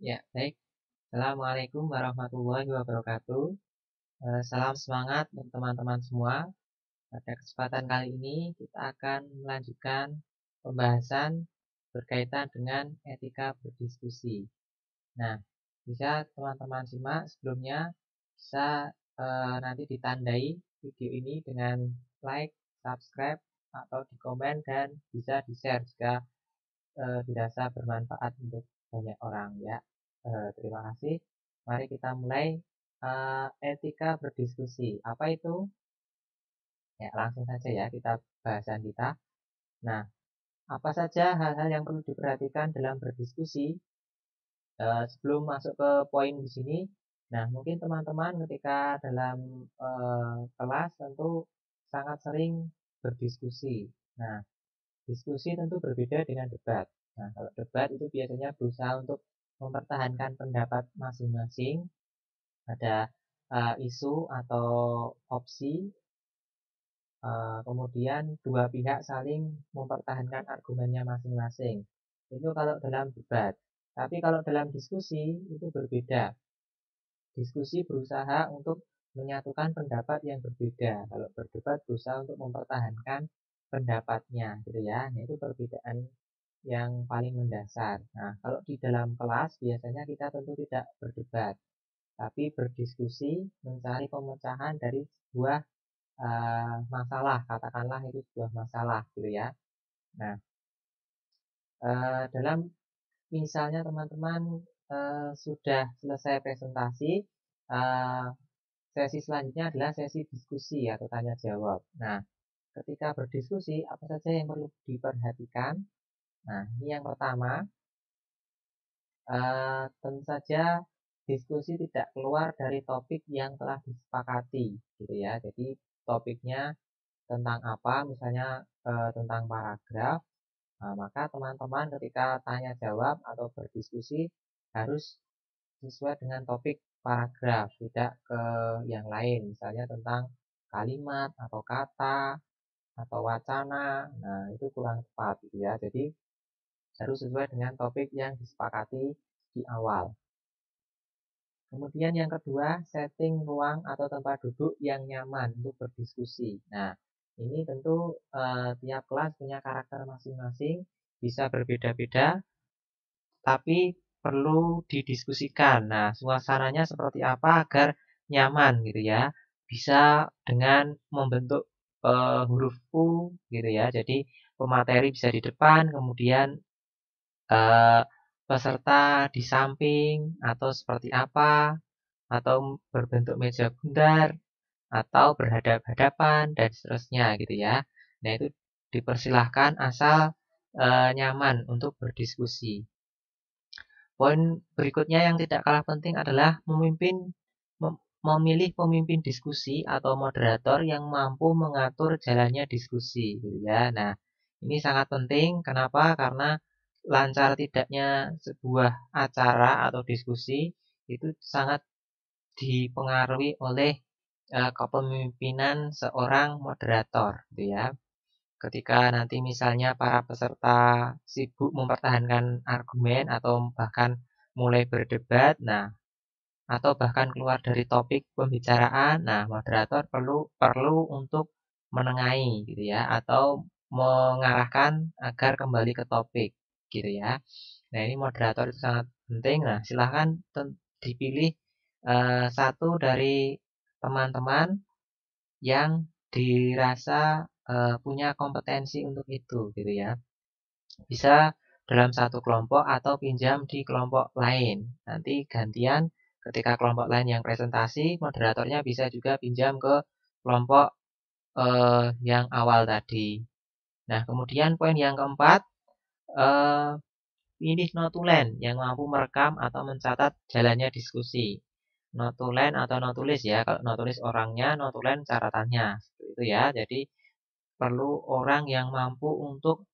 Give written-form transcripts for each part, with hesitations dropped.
Ya, baik. Assalamualaikum warahmatullahi wabarakatuh. Salam semangat untuk teman-teman semua. Pada kesempatan kali ini kita akan melanjutkan pembahasan berkaitan dengan etika berdiskusi. Nah, bisa teman-teman simak sebelumnya, bisa nanti ditandai video ini dengan like, subscribe, atau di komen dan bisa di-share jika dirasa bermanfaat untuk banyak orang ya. Terima kasih. Mari kita mulai etika berdiskusi. Apa itu? Ya, langsung saja ya kita bahasan kita. Nah, apa saja hal-hal yang perlu diperhatikan dalam berdiskusi? Sebelum masuk ke poin di sini, nah mungkin teman-teman ketika dalam kelas tentu sangat sering berdiskusi. Nah, diskusi tentu berbeda dengan debat. Nah, kalau debat itu biasanya berusaha untuk mempertahankan pendapat masing-masing, ada isu atau opsi, kemudian dua pihak saling mempertahankan argumennya masing-masing. Itu kalau dalam debat. Tapi kalau dalam diskusi itu berbeda. Diskusi berusaha untuk menyatukan pendapat yang berbeda. Kalau berdebat berusaha untuk mempertahankan pendapatnya, gitu ya. Nah, itu perbedaan yang paling mendasar. Nah, kalau di dalam kelas biasanya kita tentu tidak berdebat, tapi berdiskusi mencari pemecahan dari sebuah masalah, katakanlah itu sebuah masalah, gitu ya. Nah, dalam misalnya teman-teman sudah selesai presentasi, uh, sesi selanjutnya adalah sesi diskusi atau tanya jawab. Nah, ketika berdiskusi apa saja yang perlu diperhatikan? Nah, ini yang pertama, tentu saja diskusi tidak keluar dari topik yang telah disepakati, gitu ya. Jadi topiknya tentang apa, misalnya tentang paragraf, maka teman-teman ketika tanya jawab atau berdiskusi harus sesuai dengan topik paragraf, tidak ke yang lain, misalnya tentang kalimat atau kata atau wacana. Nah, itu kurang tepat, gitu ya. Jadi harus sesuai dengan topik yang disepakati di awal. Kemudian yang kedua, setting ruang atau tempat duduk yang nyaman untuk berdiskusi. Nah, ini tentu tiap kelas punya karakter masing-masing, bisa berbeda-beda, tapi perlu didiskusikan. Nah, suasananya seperti apa agar nyaman gitu ya. Bisa dengan membentuk huruf U gitu ya. Jadi pemateri bisa di depan, kemudian eh, peserta di samping atau seperti apa, atau berbentuk meja bundar, atau berhadap-hadapan dan seterusnya gitu ya. Nah, itu dipersilahkan asal nyaman untuk berdiskusi. Poin berikutnya yang tidak kalah penting adalah memilih pemimpin diskusi atau moderator yang mampu mengatur jalannya diskusi gitu ya. Nah, ini sangat penting. Kenapa? Karena lancar tidaknya sebuah acara atau diskusi itu sangat dipengaruhi oleh kepemimpinan seorang moderator gitu ya. Ketika nanti misalnya para peserta sibuk mempertahankan argumen atau bahkan mulai berdebat, nah atau bahkan keluar dari topik pembicaraan, nah moderator perlu untuk menengahi gitu ya, atau mengarahkan agar kembali ke topik gitu ya. Nah, ini moderator itu sangat penting. Nah, silahkan dipilih satu dari teman-teman yang dirasa punya kompetensi untuk itu gitu ya. Bisa dalam satu kelompok atau pinjam di kelompok lain. Nanti gantian ketika kelompok lain yang presentasi, moderatornya bisa juga pinjam ke kelompok yang awal tadi. Nah, kemudian poin yang keempat, eh, pilih notulen yang mampu merekam atau mencatat jalannya diskusi. Notulen atau notulis ya, kalau notulis orangnya, notulen catatannya. Seperti itu ya. Jadi perlu orang yang mampu untuk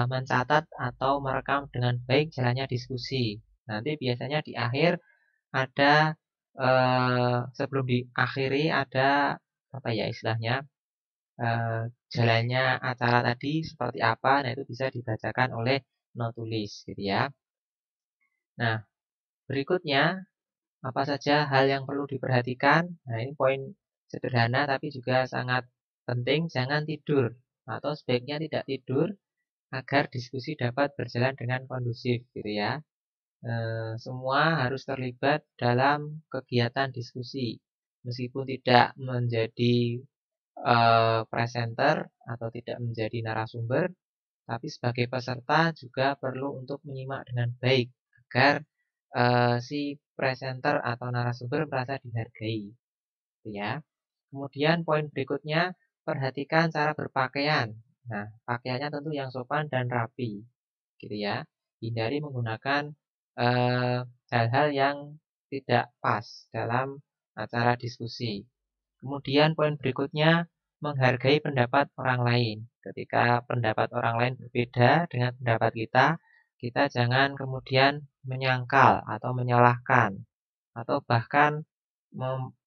mencatat atau merekam dengan baik jalannya diskusi. Nanti biasanya di akhir ada sebelum diakhiri ada apa ya istilahnya jalannya acara tadi seperti apa. Nah, itu bisa dibacakan oleh notulis gitu ya. Nah, berikutnya, apa saja hal yang perlu diperhatikan? Nah, ini poin sederhana tapi juga sangat penting, jangan tidur atau sebaiknya tidak tidur agar diskusi dapat berjalan dengan kondusif gitu ya. Semua harus terlibat dalam kegiatan diskusi. Meskipun tidak menjadi presenter atau tidak menjadi narasumber, tapi sebagai peserta juga perlu untuk menyimak dengan baik agar si presenter atau narasumber merasa dihargai, gitu ya. Kemudian poin berikutnya, perhatikan cara berpakaian. Nah, pakaiannya tentu yang sopan dan rapi, gitu ya. Hindari menggunakan hal-hal yang tidak pas dalam acara diskusi. Kemudian poin berikutnya, menghargai pendapat orang lain. Ketika pendapat orang lain berbeda dengan pendapat kita jangan kemudian menyangkal atau menyalahkan atau bahkan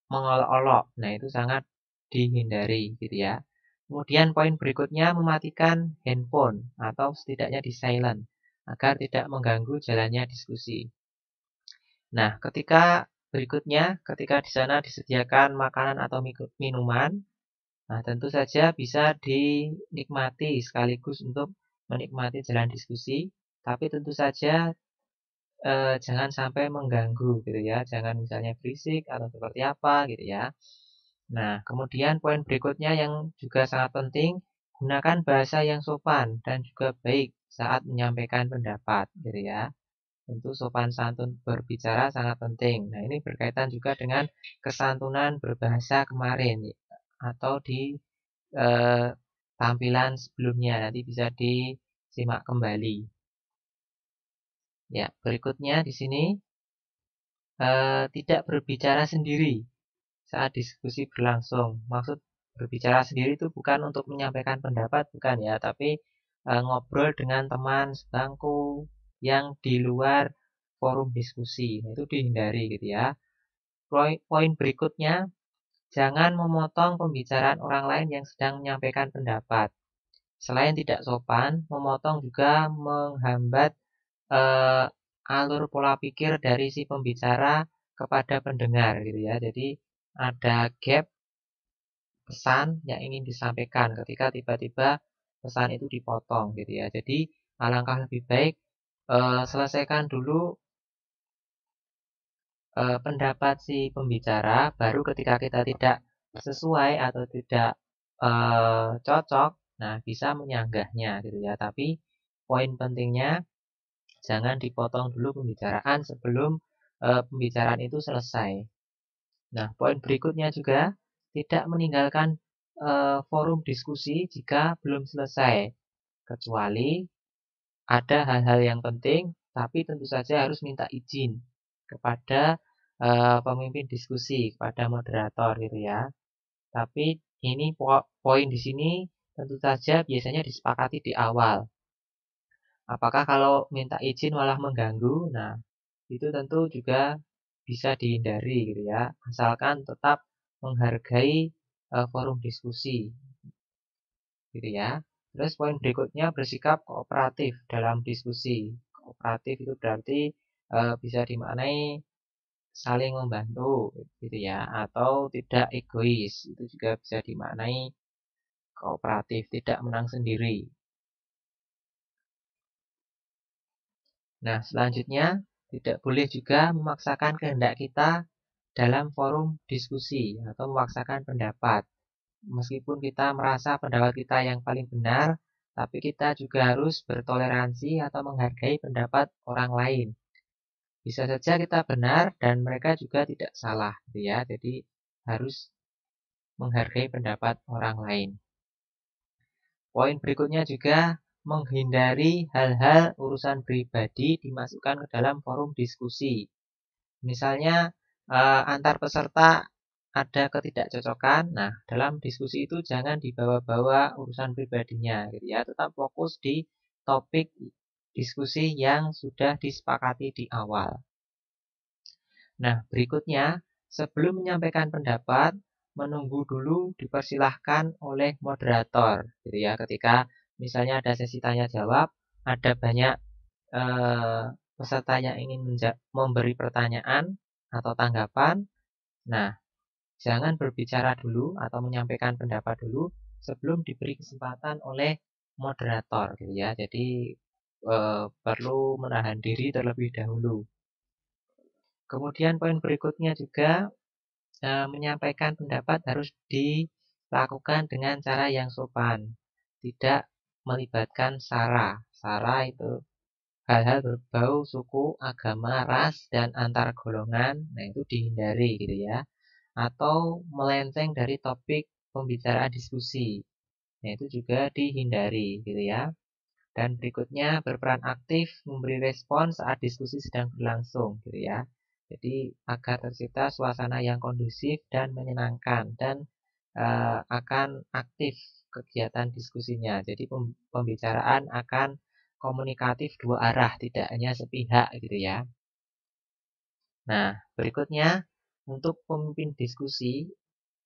mengolok-olok. Nah, itu sangat dihindari gitu ya. Kemudian poin berikutnya mematikan handphone atau setidaknya di silent agar tidak mengganggu jalannya diskusi. Nah, ketika di sana disediakan makanan atau minuman, nah tentu saja bisa dinikmati sekaligus untuk menikmati jalan diskusi, tapi tentu saja jangan sampai mengganggu gitu ya, jangan misalnya berisik atau seperti apa gitu ya. Nah, kemudian poin berikutnya yang juga sangat penting, gunakan bahasa yang sopan dan juga baik saat menyampaikan pendapat gitu ya. Tentu sopan santun berbicara sangat penting. Nah, ini berkaitan juga dengan kesantunan berbahasa kemarin atau di eh, tampilan sebelumnya. Nanti bisa disimak kembali. Ya, berikutnya di sini tidak berbicara sendiri saat diskusi berlangsung. Maksud berbicara sendiri itu bukan untuk menyampaikan pendapat, bukan ya, tapi ngobrol dengan teman sebangku yang di luar forum diskusi. Nah, itu dihindari gitu ya. Poin berikutnya, jangan memotong pembicaraan orang lain yang sedang menyampaikan pendapat. Selain tidak sopan, memotong juga menghambat eh, alur pola pikir dari si pembicara kepada pendengar gitu ya. Jadi ada gap pesan yang ingin disampaikan ketika tiba-tiba pesan itu dipotong gitu ya. Jadi alangkah lebih baik selesaikan dulu pendapat si pembicara, baru ketika kita tidak sesuai atau tidak cocok, nah bisa menyanggahnya gitu ya. Tapi poin pentingnya jangan dipotong dulu pembicaraan sebelum pembicaraan itu selesai. Nah, poin berikutnya juga tidak meninggalkan forum diskusi jika belum selesai, kecuali ada hal-hal yang penting, tapi tentu saja harus minta izin kepada pemimpin diskusi, kepada moderator gitu ya. Tapi ini poin di sini tentu saja biasanya disepakati di awal. Apakah kalau minta izin malah mengganggu? Nah, itu tentu juga bisa dihindari gitu ya, asalkan tetap menghargai forum diskusi gitu ya. Terus poin berikutnya bersikap kooperatif dalam diskusi. Kooperatif itu berarti bisa dimaknai saling membantu gitu ya, atau tidak egois. Itu juga bisa dimaknai kooperatif, tidak menang sendiri. Nah, selanjutnya tidak boleh juga memaksakan kehendak kita dalam forum diskusi atau memaksakan pendapat. Meskipun kita merasa pendapat kita yang paling benar, tapi kita juga harus bertoleransi atau menghargai pendapat orang lain. Bisa saja kita benar dan mereka juga tidak salah, gitu ya. Jadi harus menghargai pendapat orang lain. Poin berikutnya juga menghindari hal-hal urusan pribadi dimasukkan ke dalam forum diskusi. Misalnya antar peserta ada ketidakcocokan. Nah, dalam diskusi itu jangan dibawa-bawa urusan pribadinya gitu ya. Tetap fokus di topik diskusi yang sudah disepakati di awal. Nah, berikutnya, sebelum menyampaikan pendapat, menunggu dulu dipersilahkan oleh moderator gitu ya. Ketika misalnya ada sesi tanya jawab, ada banyak peserta yang ingin memberi pertanyaan atau tanggapan, nah jangan berbicara dulu atau menyampaikan pendapat dulu sebelum diberi kesempatan oleh moderator gitu ya. Jadi perlu menahan diri terlebih dahulu. Kemudian poin berikutnya juga menyampaikan pendapat harus dilakukan dengan cara yang sopan, tidak melibatkan sara. Sara itu hal-hal berbau suku, agama, ras, dan antar golongan, nah itu dihindari gitu ya. Atau melenceng dari topik pembicaraan diskusi, nah itu juga dihindari gitu ya. Dan berikutnya berperan aktif memberi respon saat diskusi sedang berlangsung gitu ya. Jadi agar tercipta suasana yang kondusif dan menyenangkan dan akan aktif kegiatan diskusinya. Jadi pembicaraan akan komunikatif dua arah, tidak hanya sepihak gitu ya. Nah, berikutnya untuk pemimpin diskusi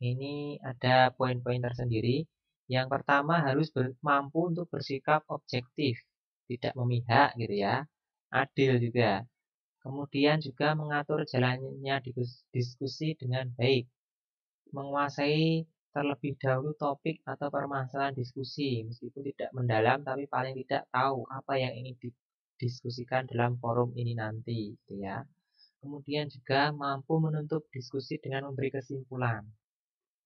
ini ada poin-poin tersendiri. Yang pertama harus mampu untuk bersikap objektif, tidak memihak gitu ya, adil juga. Kemudian juga mengatur jalannya diskusi dengan baik, menguasai terlebih dahulu topik atau permasalahan diskusi, meskipun tidak mendalam tapi paling tidak tahu apa yang ingin didiskusikan dalam forum ini nanti gitu ya. Kemudian juga mampu menutup diskusi dengan memberi kesimpulan.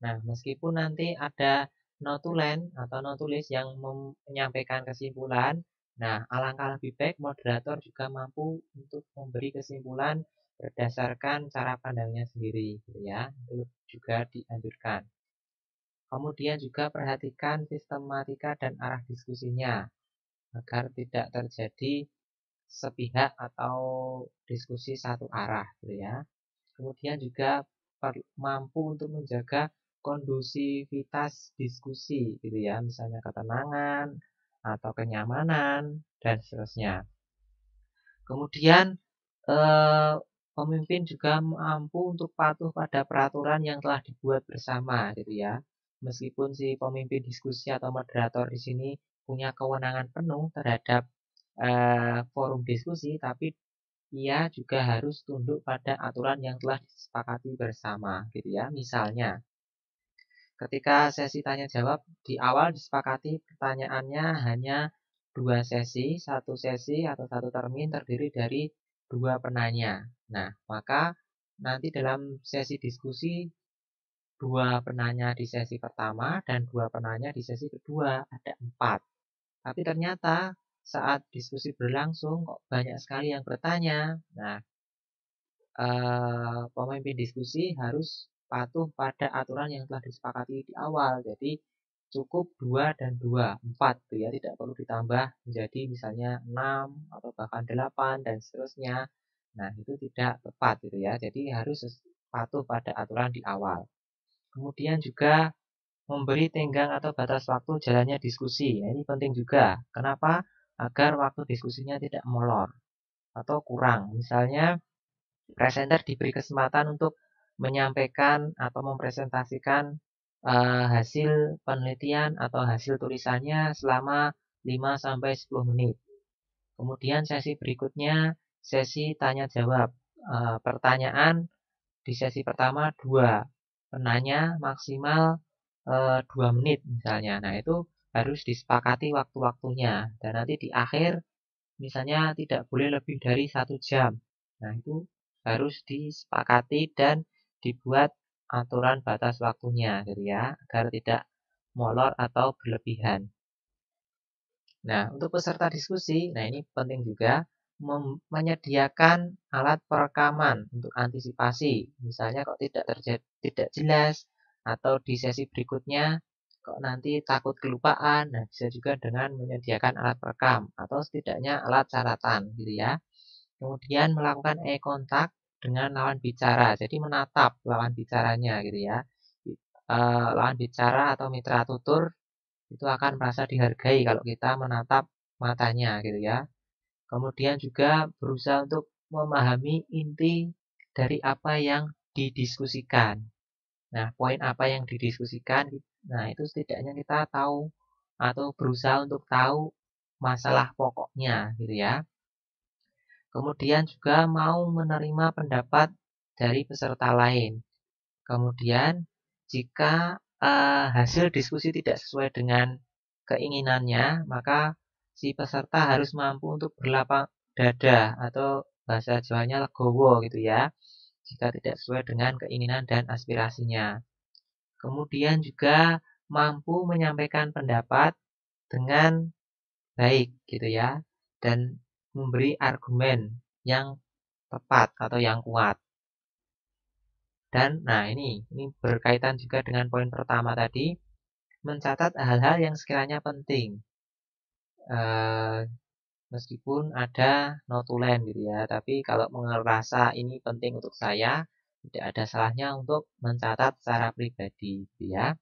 Nah, meskipun nanti ada notulen atau notulis yang menyampaikan kesimpulan, nah alangkah lebih baik moderator juga mampu untuk memberi kesimpulan berdasarkan cara pandangnya sendiri, gitu ya. Itu juga dianjurkan. Kemudian juga perhatikan sistematika dan arah diskusinya agar tidak terjadi sepihak atau diskusi satu arah, gitu ya. Kemudian juga mampu untuk menjaga kondusivitas diskusi gitu ya, misalnya ketenangan atau kenyamanan dan seterusnya. Kemudian pemimpin juga mampu untuk patuh pada peraturan yang telah dibuat bersama gitu ya. Meskipun si pemimpin diskusi atau moderator di sini punya kewenangan penuh terhadap forum diskusi, tapi ia juga harus tunduk pada aturan yang telah disepakati bersama gitu ya. Misalnya ketika sesi tanya jawab di awal disepakati pertanyaannya hanya 2 sesi, satu sesi atau satu termin terdiri dari 2 penanya. Nah, maka nanti dalam sesi diskusi 2 penanya di sesi pertama dan 2 penanya di sesi kedua, ada 4. Tapi ternyata saat diskusi berlangsung kok banyak sekali yang bertanya. Nah, pemimpin diskusi harus patuh pada aturan yang telah disepakati di awal. Jadi cukup 2 dan 2, 4 tuh ya, tidak perlu ditambah menjadi misalnya 6 atau bahkan 8 dan seterusnya. Nah, itu tidak tepat gitu ya. Jadi harus patuh pada aturan di awal. Kemudian juga memberi tenggang atau batas waktu jalannya diskusi. Nah, ini penting juga. Kenapa? Agar waktu diskusinya tidak molor atau kurang. Misalnya presenter diberi kesempatan untuk menyampaikan atau mempresentasikan hasil penelitian atau hasil tulisannya selama 5-10 menit. Kemudian sesi berikutnya sesi tanya jawab. Pertanyaan di sesi pertama 2, penanya maksimal 2 menit misalnya. Nah, itu harus disepakati waktu-waktunya dan nanti di akhir misalnya tidak boleh lebih dari 1 jam. Nah, itu harus disepakati dan dibuat aturan batas waktunya gitu ya, agar tidak molor atau berlebihan. Nah, untuk peserta diskusi, nah ini penting juga menyediakan alat perekaman untuk antisipasi. Misalnya kok tidak jelas atau di sesi berikutnya kok nanti takut kelupaan. Nah, bisa juga dengan menyediakan alat perekam atau setidaknya alat catatan gitu ya. Kemudian melakukan eye contact dengan lawan bicara. Jadi menatap lawan bicaranya gitu ya. Lawan bicara atau mitra tutur itu akan merasa dihargai kalau kita menatap matanya gitu ya. Kemudian juga berusaha untuk memahami inti dari apa yang didiskusikan. Nah, poin apa yang didiskusikan, nah itu setidaknya kita tahu atau berusaha untuk tahu masalah pokoknya gitu ya. Kemudian juga mau menerima pendapat dari peserta lain. Kemudian jika hasil diskusi tidak sesuai dengan keinginannya, maka si peserta harus mampu untuk berlapang dada atau bahasa Jawanya legowo gitu ya, jika tidak sesuai dengan keinginan dan aspirasinya. Kemudian juga mampu menyampaikan pendapat dengan baik gitu ya, dan memberi argumen yang tepat atau yang kuat. Dan nah ini berkaitan juga dengan poin pertama tadi, mencatat hal-hal yang sekiranya penting. Meskipun ada notulen gitu ya, tapi kalau merasa ini penting untuk saya, tidak ada salahnya untuk mencatat secara pribadi gitu ya.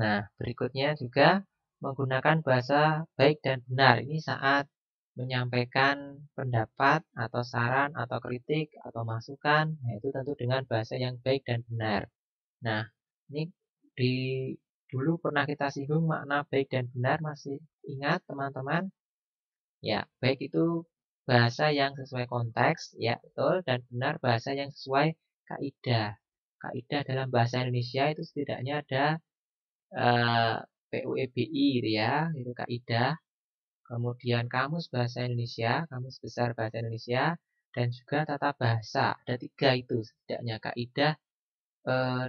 Nah, berikutnya juga menggunakan bahasa baik dan benar. Ini saat menyampaikan pendapat atau saran atau kritik atau masukan, nah itu tentu dengan bahasa yang baik dan benar. Nah, ini di dulu pernah kita singgung makna baik dan benar, masih ingat teman-teman? Ya, baik itu bahasa yang sesuai konteks, ya betul, dan benar bahasa yang sesuai kaidah. Kaidah dalam bahasa Indonesia itu setidaknya ada PUEBI gitu ya, itu kaidah. Kemudian kamus bahasa Indonesia, kamus besar bahasa Indonesia, dan juga tata bahasa. Ada 3 itu setidaknya kaidah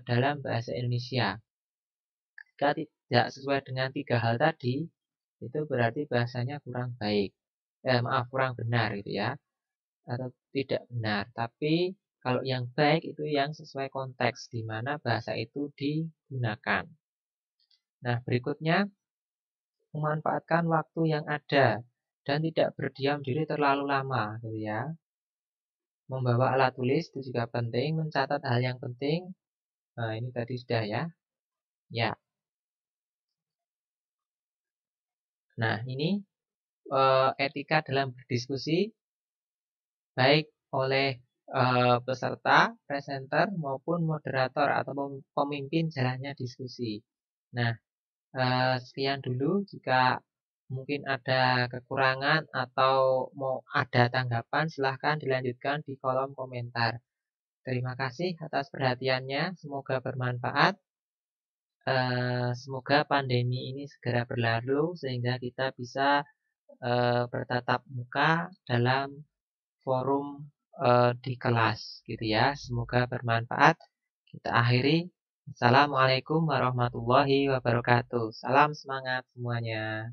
dalam bahasa Indonesia. Jika tidak sesuai dengan 3 hal tadi, itu berarti bahasanya kurang baik. Kurang benar gitu ya, atau tidak benar. Tapi kalau yang baik itu yang sesuai konteks di mana bahasa itu digunakan. Nah, berikutnya memanfaatkan waktu yang ada dan tidak berdiam diri terlalu lama gitu ya. Membawa alat tulis itu juga penting, mencatat hal yang penting. Nah, ini tadi sudah ya. Ya. Nah, ini etika dalam berdiskusi baik oleh peserta, presenter maupun moderator atau pemimpin jalannya diskusi. Nah, sekian dulu. Jika mungkin ada kekurangan atau mau ada tanggapan, silahkan dilanjutkan di kolom komentar. Terima kasih atas perhatiannya. Semoga bermanfaat. Semoga pandemi ini segera berlalu sehingga kita bisa bertatap muka dalam forum di kelas gitu ya. Semoga bermanfaat. Kita akhiri. Assalamualaikum warahmatullahi wabarakatuh. Salam semangat semuanya.